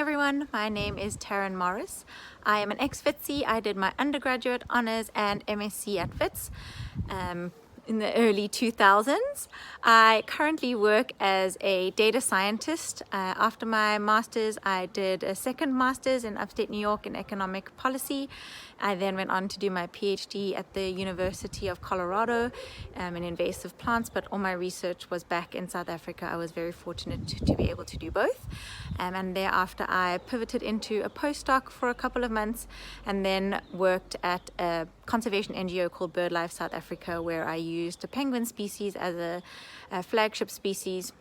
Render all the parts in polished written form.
everyone, my name is Taryn Morris. I am an ex-Witsie. I did my undergraduate honours and MSc at Wits in the early 2000s. I currently work as a data scientist. After my master's, I did a second master's in upstate New York in economic policy. I then went on to do my PhD at the University of Colorado in invasive plants, but all my research was back in South Africa. I was very fortunate to be able to do both. And thereafter, I pivoted into a postdoc for a couple of months and then worked at a conservation NGO called BirdLife South Africa, where I used a penguin species as a flagship species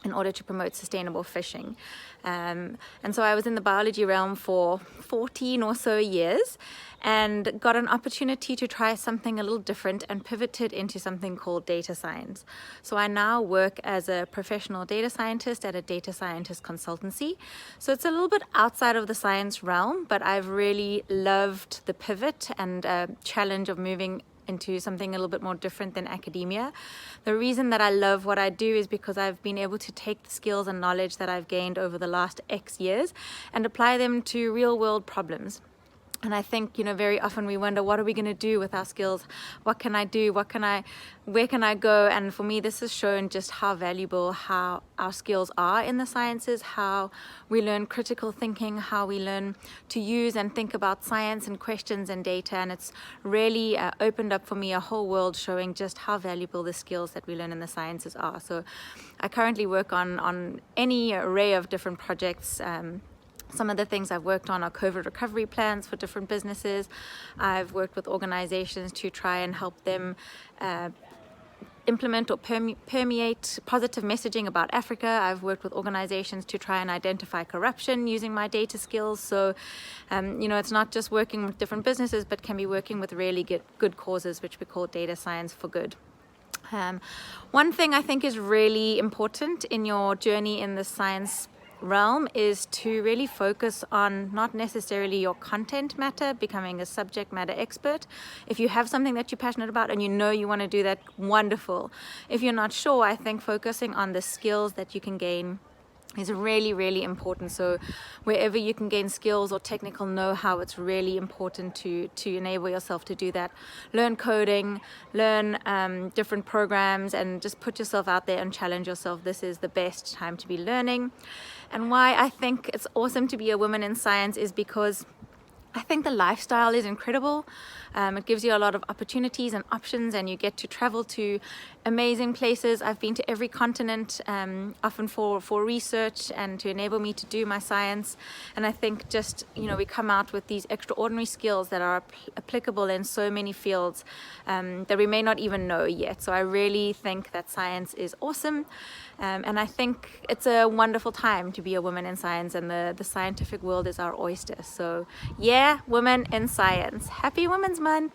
in order to promote sustainable fishing. And so I was in the biology realm for 14 or so years and got an opportunity to try something a little different and pivoted into something called data science. So I now work as a professional data scientist at a data scientist consultancy. So it's a little bit outside of the science realm, but I've really loved the pivot and challenge of moving into something a little bit more different than academia. The reason that I love what I do is because I've been able to take the skills and knowledge that I've gained over the last X years and apply them to real world problems. And I think, very often we wonder, what are we going to do with our skills? What can I do? where can I go? And for me, this has shown just how valuable how our skills are in the sciences, how we learn critical thinking, how we learn to use and think about science and questions and data. And it's really opened up for me a whole world showing just how valuable the skills that we learn in the sciences are. So I currently work on any array of different projects. Some of the things I've worked on are COVID recovery plans for different businesses. I've worked with organizations to try and help them implement or permeate positive messaging about Africa. I've worked with organizations to try and identify corruption using my data skills. So, it's not just working with different businesses, but can be working with really good causes, which we call data science for good. One thing I think is really important in your journey in the science realm is to really focus on not necessarily your content matter, becoming a subject matter expert. If you have something that you're passionate about and you want to do that, wonderful. If you're not sure, I think focusing on the skills that you can gain is really, really important. So wherever you can gain skills or technical know-how, it's really important to enable yourself to do that. Learn coding, learn different programs, and just put yourself out there and challenge yourself. This is the best time to be learning. And why I think it's awesome to be a woman in science is because I think the lifestyle is incredible. It gives you a lot of opportunities and options, and you get to travel to amazing places. I've been to every continent, often for research and to enable me to do my science. And I think just, we come out with these extraordinary skills that are applicable in so many fields that we may not even know yet. So I really think that science is awesome. And I think it's a wonderful time to be a woman in science, and the scientific world is our oyster. So yeah, women in science. Happy Women's Month.